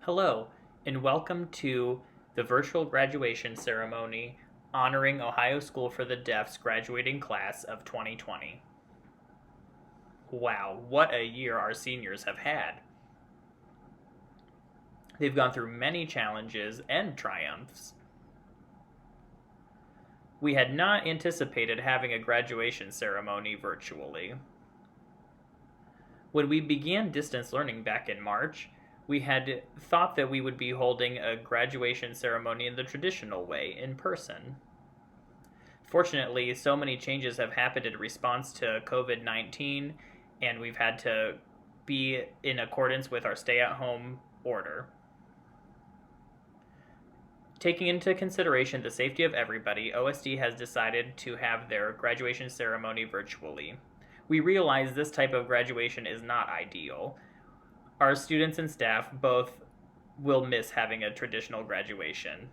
Hello, and welcome to the virtual graduation ceremony honoring Ohio School for the Deaf's graduating class of 2020. Wow, what a year our seniors have had! They've gone through many challenges and triumphs. We had not anticipated having a graduation ceremony virtually. When we began distance learning back in March, we had thought that we would be holding a graduation ceremony in the traditional way, in person. Fortunately, so many changes have happened in response to COVID-19, and we've had to be in accordance with our stay-at-home order. Taking into consideration the safety of everybody, OSD has decided to have their graduation ceremony virtually. We realize this type of graduation is not ideal. Our students and staff both will miss having a traditional graduation.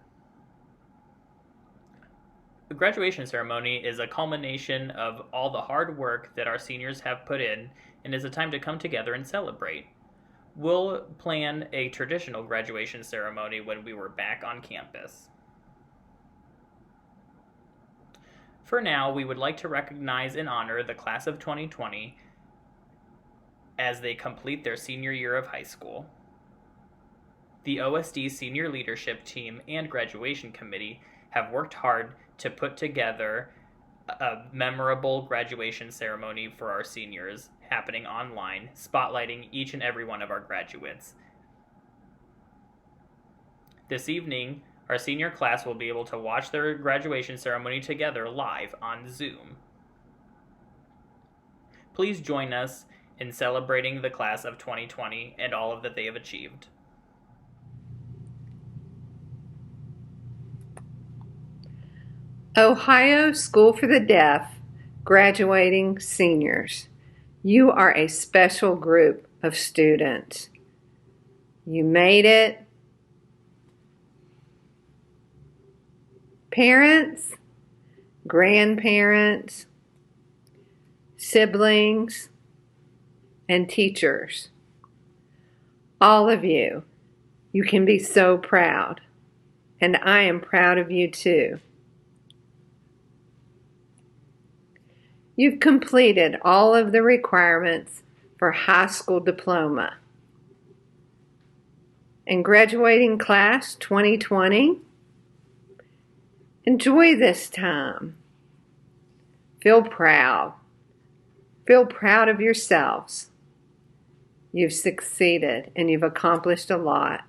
The graduation ceremony is a culmination of all the hard work that our seniors have put in and is a time to come together and celebrate. We'll plan a traditional graduation ceremony when we were back on campus. For now, we would like to recognize and honor the class of 2020 as they complete their senior year of high school. The OSD Senior Leadership Team and Graduation Committee have worked hard to put together a memorable graduation ceremony for our seniors happening online, spotlighting each and every one of our graduates. This evening, our senior class will be able to watch their graduation ceremony together live on Zoom. Please join us in celebrating the class of 2020 and all of that they have achieved. Ohio School for the Deaf graduating seniors. You are a special group of students. You made it. Parents, grandparents, siblings, and teachers. All of you, you can be so proud. And I am proud of you too. You've completed all of the requirements for high school diploma. And graduating class 2020, enjoy this time. Feel proud. Feel proud of yourselves. You've succeeded and you've accomplished a lot.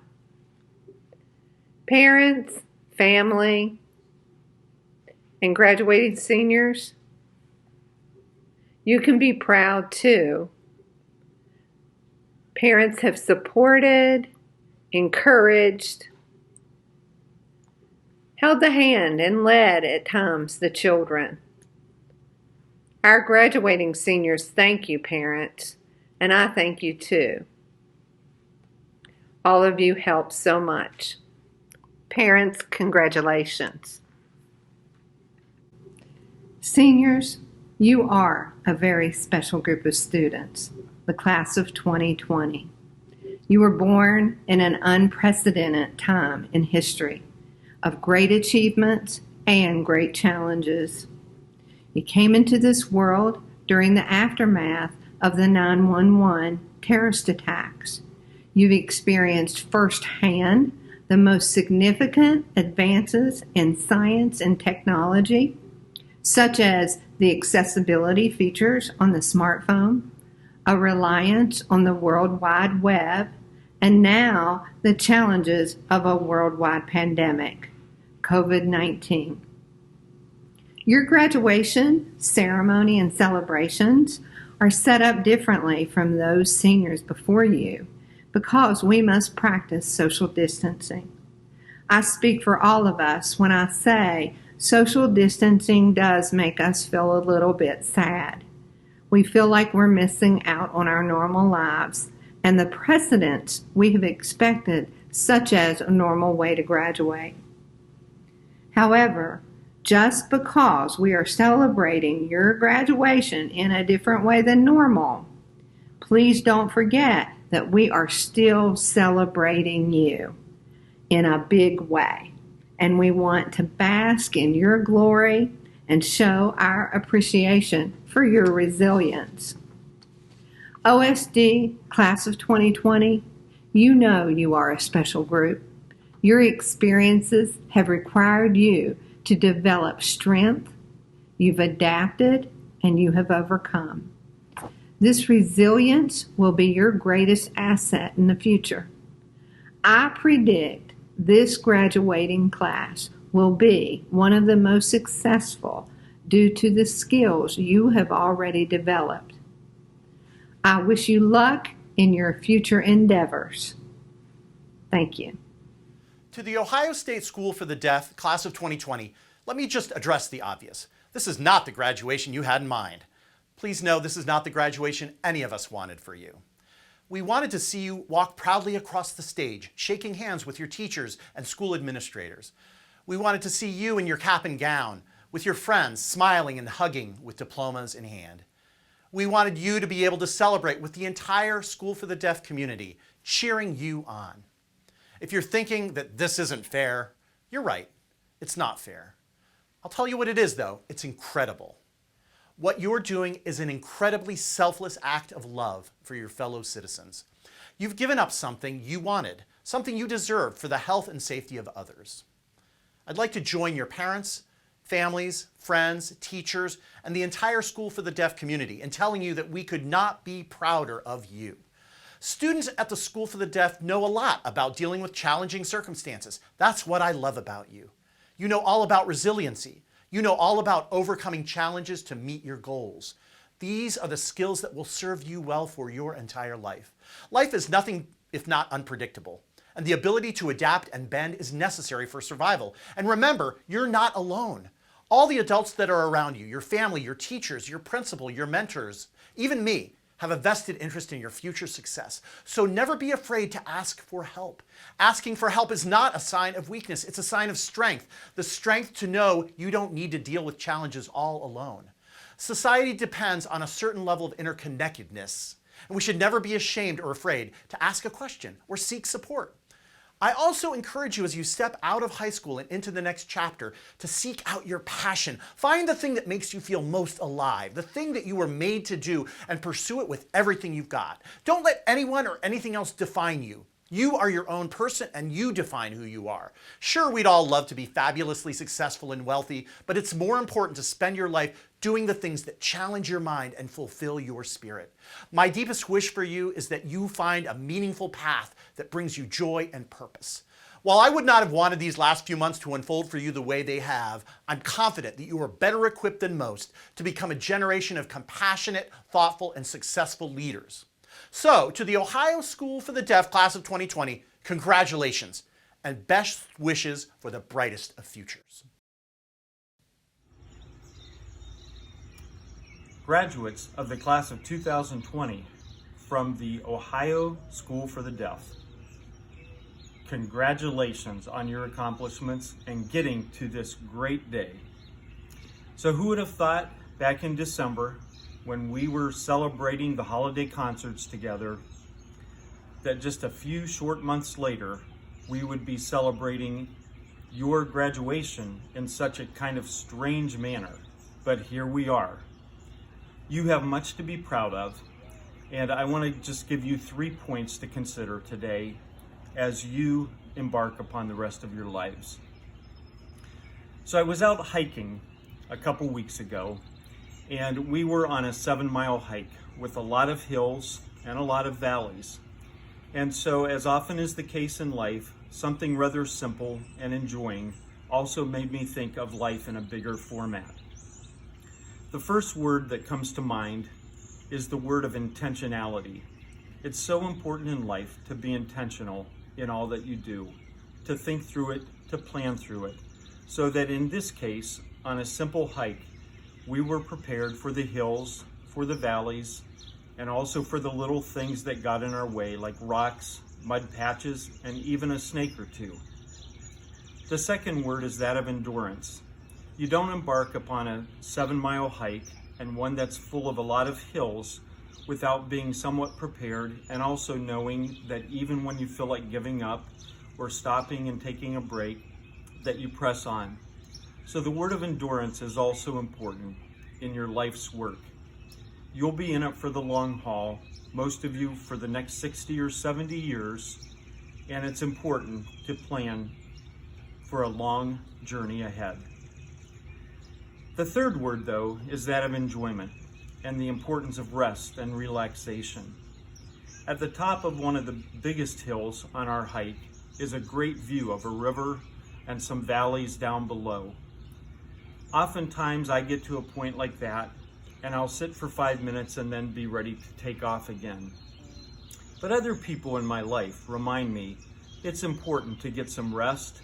Parents, family, and graduating seniors, you can be proud too. Parents have supported, encouraged, held the hand and led at times the children. Our graduating seniors thank you, parents, and I thank you too. All of you helped so much. Parents, congratulations. Seniors, you are a very special group of students, the class of 2020. You were born in an unprecedented time in history of great achievements and great challenges. You came into this world during the aftermath of the 9/11 terrorist attacks. You've experienced firsthand the most significant advances in science and technology, such as the accessibility features on the smartphone, a reliance on the World Wide Web, and now the challenges of a worldwide pandemic, COVID-19. Your graduation ceremony and celebrations are set up differently from those seniors before you because we must practice social distancing. I speak for all of us when I say social distancing does make us feel a little bit sad. We feel like we're missing out on our normal lives and the precedents we have expected, such as a normal way to graduate. However, just because we are celebrating your graduation in a different way than normal, please don't forget that we are still celebrating you in a big way. And we want to bask in your glory and show our appreciation for your resilience. OSD Class of 2020, you know you are a special group. Your experiences have required you to develop strength. You've adapted and you have overcome. This resilience will be your greatest asset in the future. I predict this graduating class will be one of the most successful due to the skills you have already developed. I wish you luck in your future endeavors. Thank you. To the Ohio State School for the Deaf, Class of 2020, let me just address the obvious. This is not the graduation you had in mind. Please know this is not the graduation any of us wanted for you. We wanted to see you walk proudly across the stage, shaking hands with your teachers and school administrators. We wanted to see you in your cap and gown, with your friends smiling and hugging with diplomas in hand. We wanted you to be able to celebrate with the entire School for the Deaf community, cheering you on. If you're thinking that this isn't fair, you're right. It's not fair. I'll tell you what it is, though. It's incredible. What you're doing is an incredibly selfless act of love for your fellow citizens. You've given up something you wanted, something you deserved for the health and safety of others. I'd like to join your parents, families, friends, teachers, and the entire School for the Deaf community in telling you that we could not be prouder of you. Students at the School for the Deaf know a lot about dealing with challenging circumstances. That's what I love about you. You know all about resiliency. You know all about overcoming challenges to meet your goals. These are the skills that will serve you well for your entire life. Life is nothing if not unpredictable, and the ability to adapt and bend is necessary for survival. And remember, you're not alone. All the adults that are around you, your family, your teachers, your principal, your mentors, even me, have a vested interest in your future success. So never be afraid to ask for help. Asking for help is not a sign of weakness, it's a sign of strength. The strength to know you don't need to deal with challenges all alone. Society depends on a certain level of interconnectedness, and we should never be ashamed or afraid to ask a question or seek support. I also encourage you as you step out of high school and into the next chapter to seek out your passion. Find the thing that makes you feel most alive, the thing that you were made to do, and pursue it with everything you've got. Don't let anyone or anything else define you. You are your own person and you define who you are. Sure, we'd all love to be fabulously successful and wealthy, but it's more important to spend your life doing the things that challenge your mind and fulfill your spirit. My deepest wish for you is that you find a meaningful path that brings you joy and purpose. While I would not have wanted these last few months to unfold for you the way they have, I'm confident that you are better equipped than most to become a generation of compassionate, thoughtful, and successful leaders. So, to the Ohio School for the Deaf Class of 2020, congratulations and best wishes for the brightest of futures. Graduates of the Class of 2020 from the Ohio School for the Deaf, congratulations on your accomplishments and getting to this great day. So who would have thought back in December when we were celebrating the holiday concerts together that just a few short months later we would be celebrating your graduation in such a kind of strange manner. But here we are. You have much to be proud of, and I want to just give you 3 points to consider today as you embark upon the rest of your lives. So I was out hiking a couple weeks ago, and we were on a 7-mile hike with a lot of hills and a lot of valleys. And so, as often is the case in life, something rather simple and enjoying also made me think of life in a bigger format. The first word that comes to mind is the word of intentionality. It's so important in life to be intentional in all that you do, to think through it, to plan through it, so that in this case, on a simple hike, we were prepared for the hills, for the valleys, and also for the little things that got in our way, like rocks, mud patches, and even a snake or two. The second word is that of endurance. You don't embark upon a 7-mile hike and one that's full of a lot of hills without being somewhat prepared, and also knowing that even when you feel like giving up or stopping and taking a break, that you press on. So the word of endurance is also important in your life's work. You'll be in it for the long haul, most of you for the next 60 or 70 years, and it's important to plan for a long journey ahead. The third word, though, is that of enjoyment and the importance of rest and relaxation. At the top of one of the biggest hills on our hike is a great view of a river and some valleys down below. Oftentimes I get to a point like that and I'll sit for 5 minutes and then be ready to take off again. But other people in my life remind me it's important to get some rest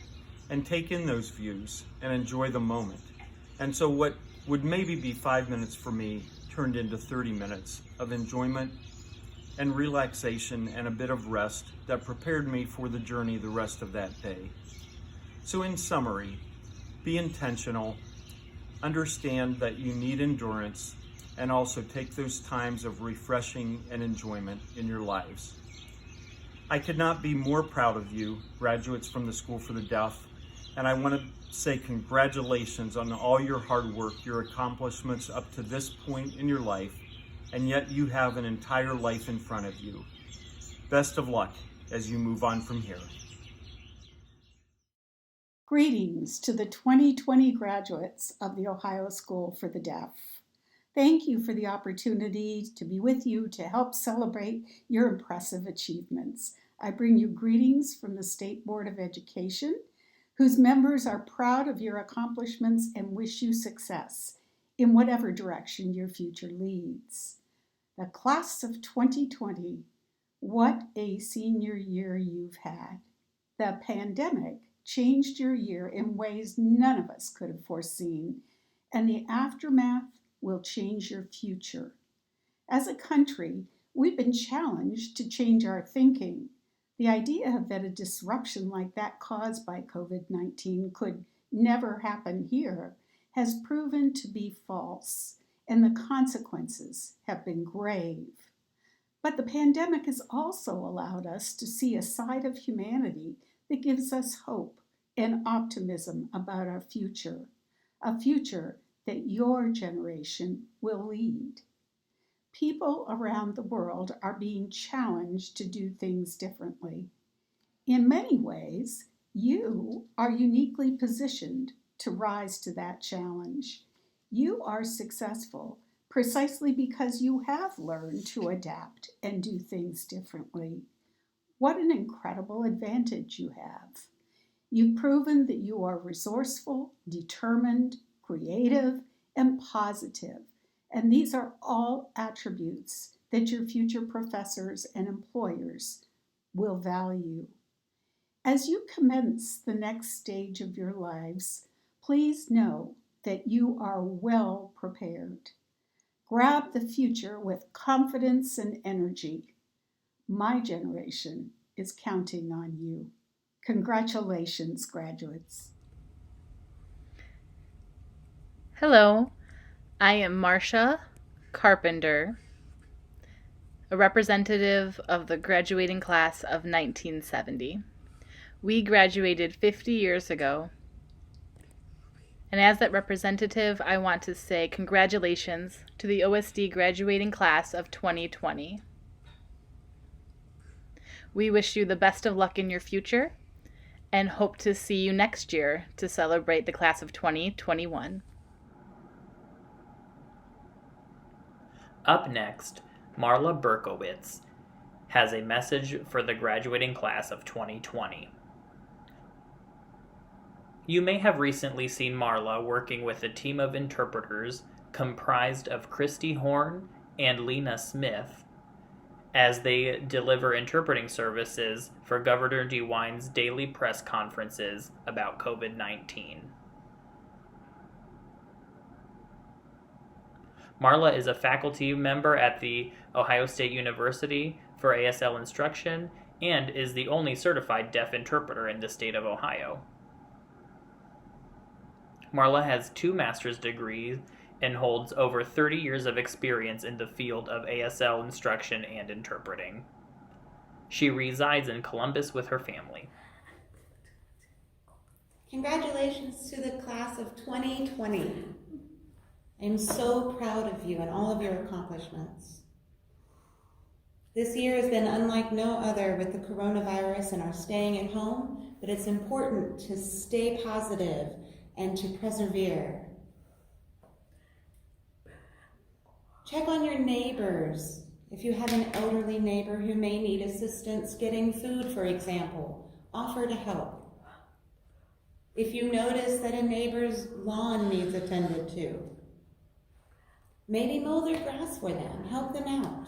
and take in those views and enjoy the moment. And so what would maybe be 5 minutes for me turned into 30 minutes of enjoyment and relaxation and a bit of rest that prepared me for the journey the rest of that day. So in summary, be intentional, understand that you need endurance, and also take those times of refreshing and enjoyment in your lives. I could not be more proud of you, graduates from the School for the Deaf, and I want to say congratulations on all your hard work, your accomplishments up to this point in your life, and yet you have an entire life in front of you. Best of luck as you move on from here. Greetings to the 2020 graduates of the Ohio School for the Deaf. Thank you for the opportunity to be with you to help celebrate your impressive achievements. I bring you greetings from the State Board of Education, whose members are proud of your accomplishments and wish you success in whatever direction your future leads. The class of 2020, what a senior year you've had. The pandemic changed your year in ways none of us could have foreseen, and the aftermath will change your future. As a country, we've been challenged to change our thinking. The idea that a disruption like that caused by COVID-19 could never happen here has proven to be false, and the consequences have been grave. But the pandemic has also allowed us to see a side of humanity that gives us hope and optimism about our future, a future that your generation will lead. People around the world are being challenged to do things differently. In many ways, you are uniquely positioned to rise to that challenge. You are successful precisely because you have learned to adapt and do things differently. What an incredible advantage you have. You've proven that you are resourceful, determined, creative, and positive. And these are all attributes that your future professors and employers will value. As you commence the next stage of your lives, please know that you are well prepared. Grab the future with confidence and energy. My generation is counting on you. Congratulations, graduates. Hello, I am Marcia Carpenter, a representative of the graduating class of 1970. We graduated 50 years ago, and as that representative, I want to say congratulations to the OSD graduating class of 2020. We wish you the best of luck in your future and hope to see you next year to celebrate the class of 2021. Up next, Marla Berkowitz has a message for the graduating class of 2020. You may have recently seen Marla working with a team of interpreters comprised of Christy Horn and Lena Smith as they deliver interpreting services for Governor DeWine's daily press conferences about COVID-19. Marla is a faculty member at the Ohio State University for ASL instruction and is the only certified deaf interpreter in the state of Ohio. Marla has 2 master's degrees and holds over 30 years of experience in the field of ASL instruction and interpreting. She resides in Columbus with her family. Congratulations to the class of 2020. I'm so proud of you and all of your accomplishments. This year has been unlike no other with the coronavirus and our staying at home, but it's important to stay positive and to persevere. Check on your neighbors. If you have an elderly neighbor who may need assistance getting food, for example, offer to help. If you notice that a neighbor's lawn needs attended to, maybe mow their grass for them, help them out.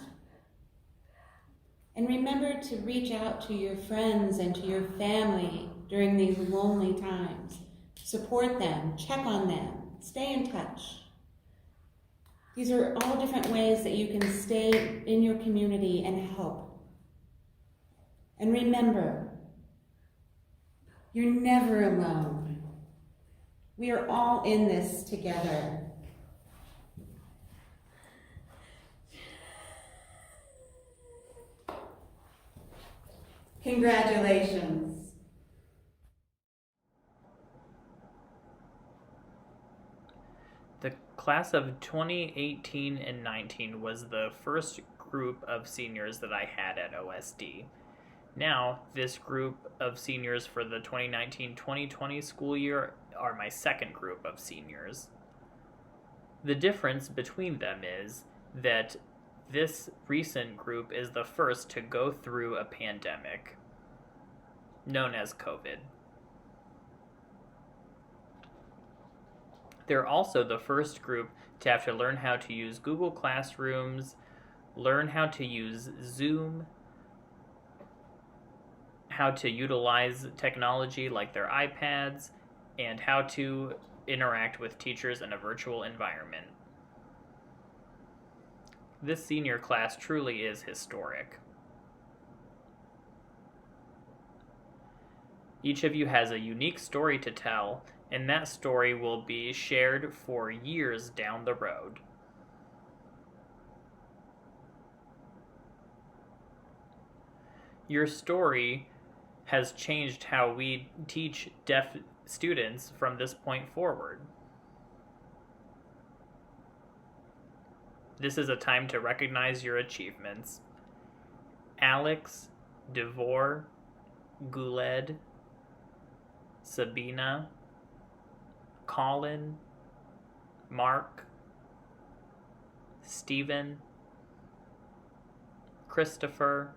And remember to reach out to your friends and to your family during these lonely times. Support them, check on them, stay in touch. These are all different ways that you can stay in your community and help. And remember, you're never alone. We are all in this together. Congratulations. The class of 2018 and 19 was the first group of seniors that I had at OSD. Now, this group of seniors for the 2019-2020 school year are my second group of seniors. The difference between them is that this recent group is the first to go through a pandemic known as COVID. They're also the first group to have to learn how to use Google Classrooms, learn how to use Zoom, how to utilize technology like their iPads, and how to interact with teachers in a virtual environment. This senior class truly is historic. Each of you has a unique story to tell, and that story will be shared for years down the road. Your story has changed how we teach deaf students from this point forward. This is a time to recognize your achievements. Alex, Devor, Guled, Sabina, Colin, Mark, Stephen, Christopher,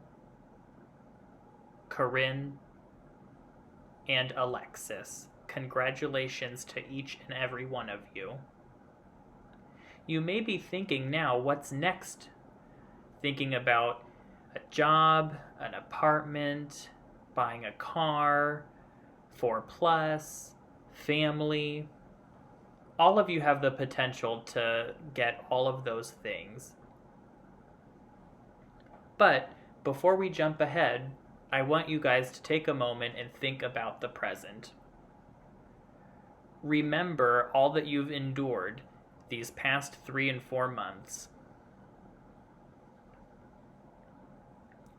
Corinne, and Alexis. Congratulations to each and every one of you. You may be thinking now, what's next? Thinking about a job, an apartment, buying a car, 4+, family. All of you have the potential to get all of those things. But before we jump ahead, I want you guys to take a moment and think about the present. Remember all that you've endured these past 3 and 4 months.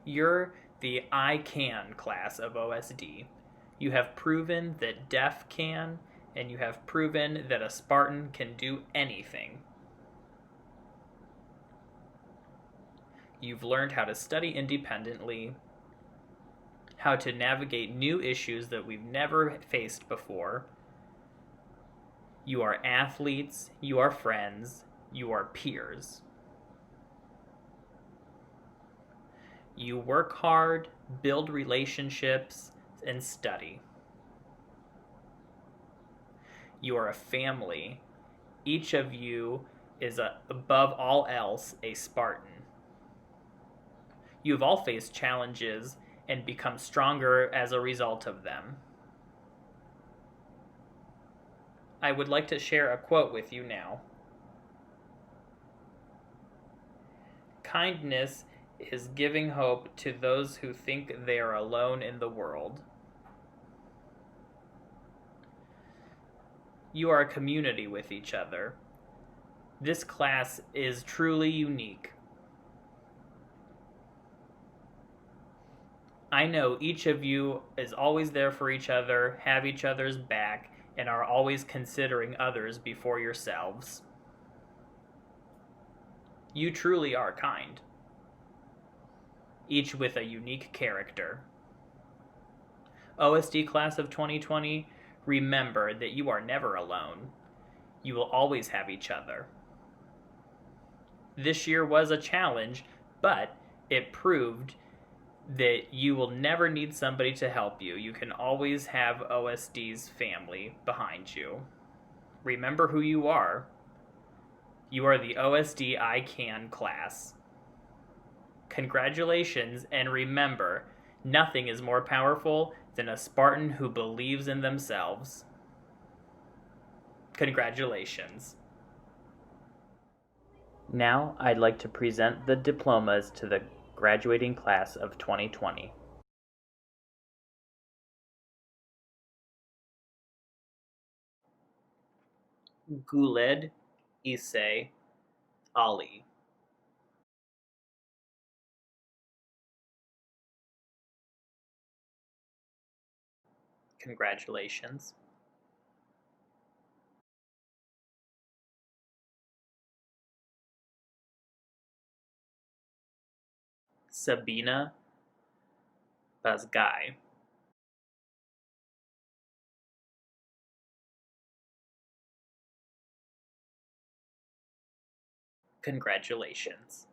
You're the I Can class of OSD. You have proven that deaf can, and you have proven that a Spartan can do anything. You've learned how to study independently, how to navigate new issues that we've never faced before. You are athletes, you are friends, you are peers. You work hard, build relationships, and study. You are a family. Each of you is, above all else, a Spartan. You've all faced challenges and become stronger as a result of them. I would like to share a quote with you now. Kindness is giving hope to those who think they are alone in the world. You are a community with each other. This class is truly unique. I know each of you is always there for each other, have each other's back, and are always considering others before yourselves. You truly are kind, each with a unique character. OSD Class of 2020, remember that you are never alone. You will always have each other. This year was a challenge, but it proved that you will never need somebody to help you. You can always have OSD's family behind you. Remember who you are. You are the OSD I Can class. Congratulations, and remember, nothing is more powerful than a Spartan who believes in themselves. Congratulations. Now I'd like to present the diplomas to the graduating class of 2020. Guled Issei Ali. Congratulations. Sabina Bazgai. Congratulations.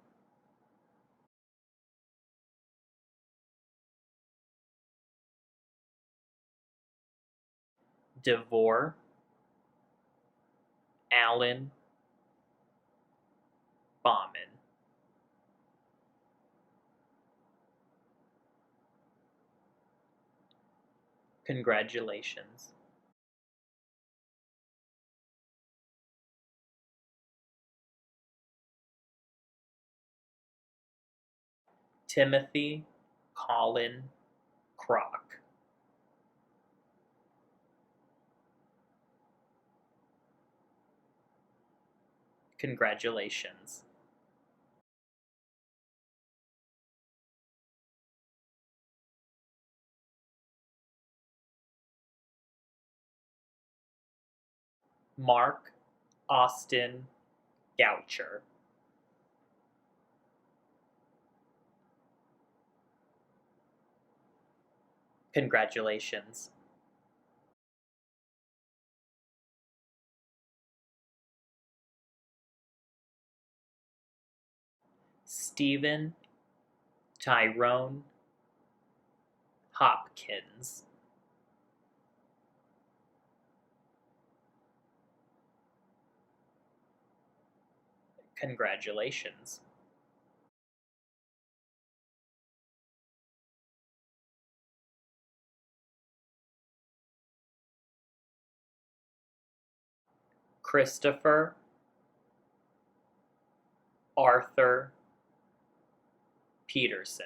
Devore Allen Bauman. Congratulations. Timothy Colin Kroc. Congratulations. Mark Austin Goucher. Congratulations. Stephen Tyrone Hopkins. Congratulations. Christopher Arthur Peterson.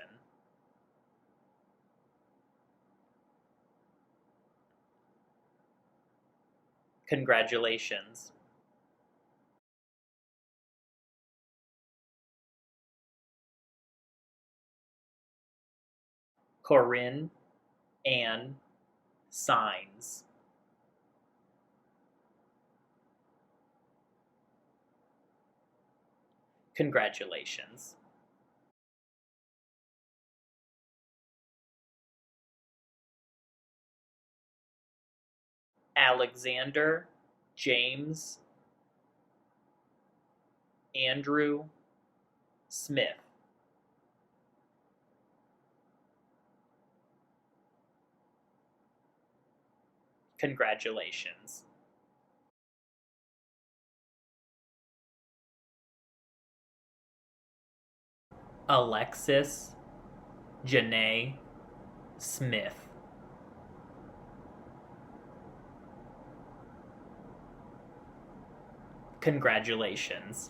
Congratulations. Corinne Ann Signs. Congratulations. Alexander James Andrew Smith. Congratulations. Alexis Janae Smith. Congratulations.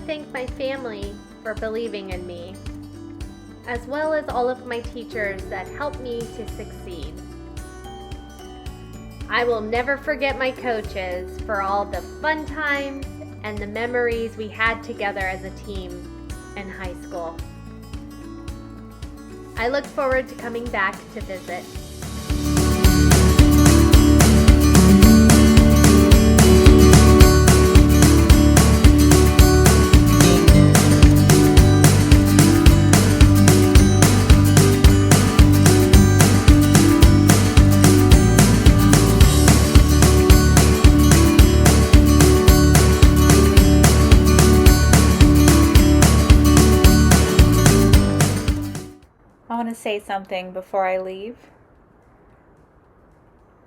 thank my family for believing in me, as well as all of my teachers that helped me to succeed. I will never forget my coaches for all the fun times and the memories we had together as a team in high school. I look forward to coming back to visit. I want to say something before I leave.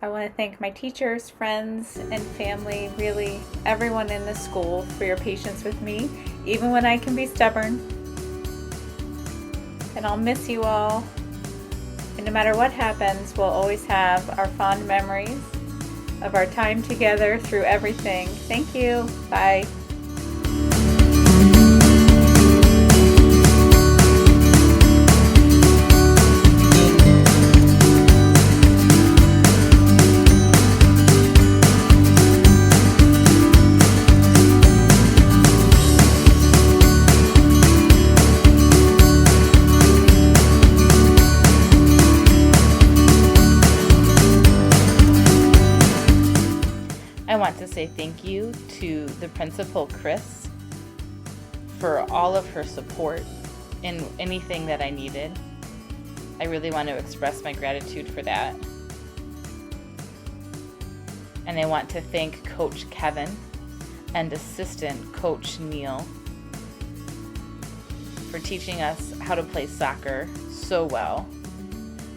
I want to thank my teachers, friends, and family, really everyone in the school for your patience with me, even when I can be stubborn. And I'll miss you all. And no matter what happens, we'll always have our fond memories of our time together through everything. Thank you. Bye. I want to say thank you to the principal, Chris, for all of her support in anything that I needed. I really want to express my gratitude for that. And I want to thank Coach Kevin and assistant Coach Neil for teaching us how to play soccer so well.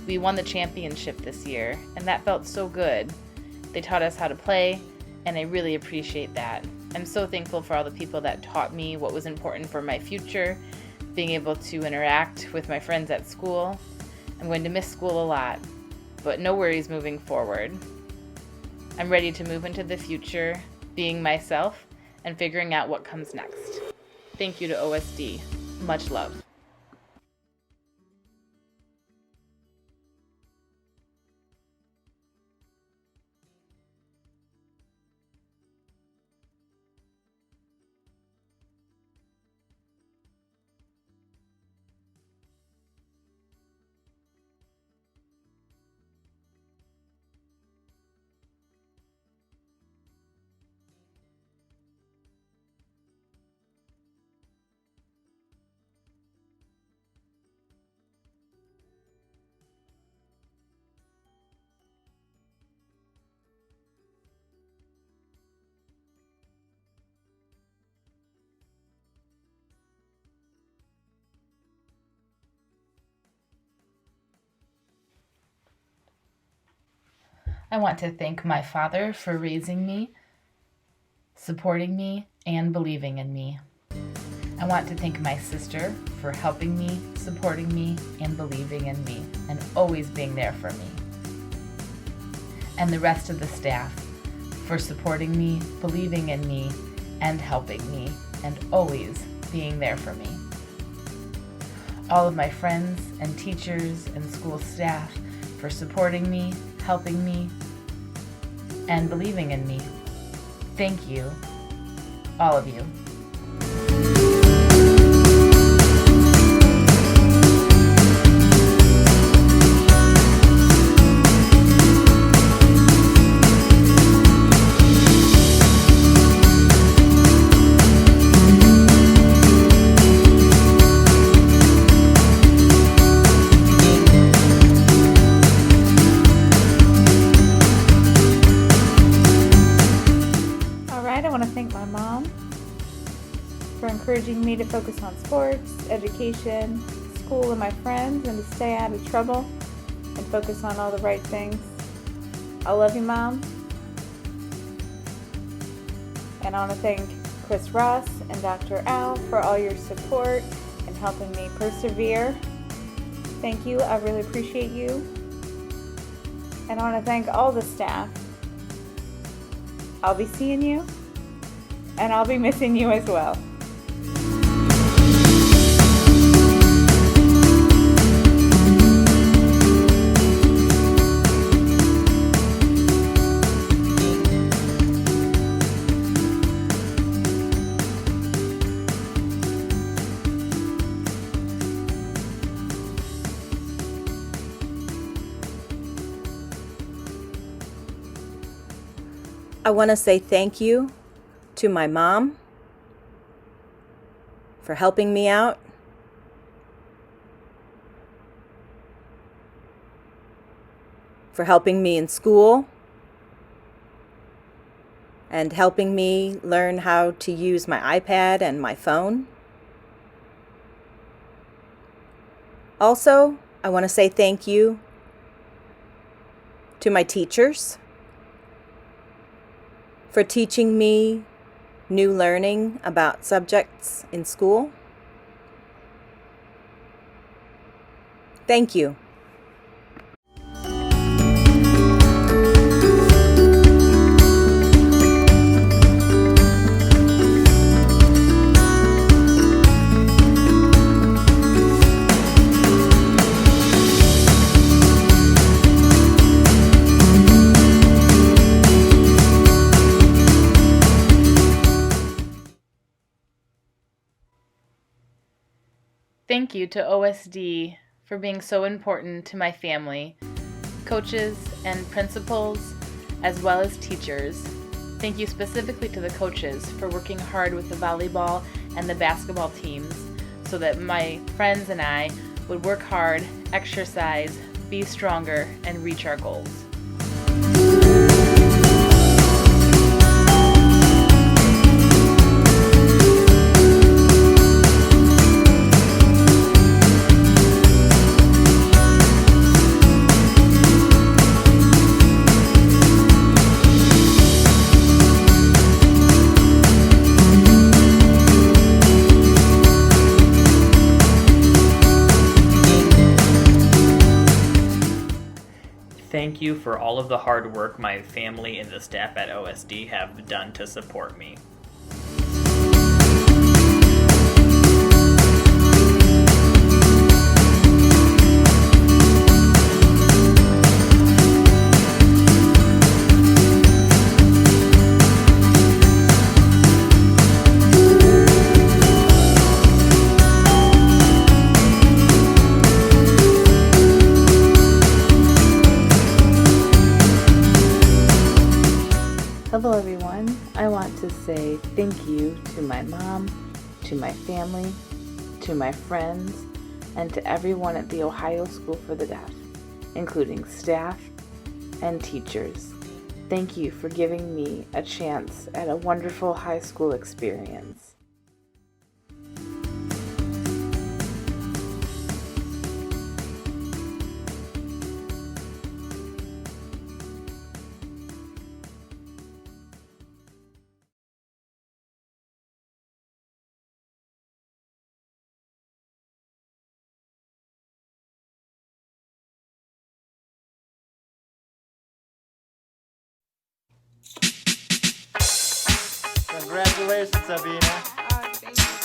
We won the championship this year, and that felt so good. They taught us how to play, and I really appreciate that. I'm so thankful for all the people that taught me what was important for my future, being able to interact with my friends at school. I'm going to miss school a lot, but no worries moving forward. I'm ready to move into the future, being myself, and figuring out what comes next. Thank you to OSD. Much love. I want to thank my father for raising me, supporting me, and believing in me. I want to thank my sister for helping me, supporting me, and believing in me, and always being there for me. And the rest of the staff for supporting me, believing in me, and helping me, and always being there for me. All of my friends and teachers and school staff for supporting me, helping me, and believing in me. Thank you, all of you. Encouraging me to focus on sports, education, school, and my friends, and to stay out of trouble and focus on all the right things. I love you, Mom. And I want to thank Chris Ross and Dr. Al for all your support and helping me persevere. Thank you. I really appreciate you. And I want to thank all the staff. I'll be seeing you, and I'll be missing you as well. I want to say thank you to my mom for helping me out. For helping me in school and helping me learn how to use my iPad and my phone. Also, I want to say thank you to my teachers for teaching me new learning about subjects in school. Thank you. Thank you to OSD for being so important to my family, coaches and principals, as well as teachers. Thank you specifically to the coaches for working hard with the volleyball and the basketball teams so that my friends and I would work hard, exercise, be stronger, and reach our goals. Thank you for all of the hard work my family and the staff at OSD have done to support me. Hello everyone, I want to say thank you to my mom, to my family, to my friends, and to everyone at the Ohio School for the Deaf, including staff and teachers. Thank you for giving me a chance at a wonderful high school experience. Congratulations, Sabina. Thank you.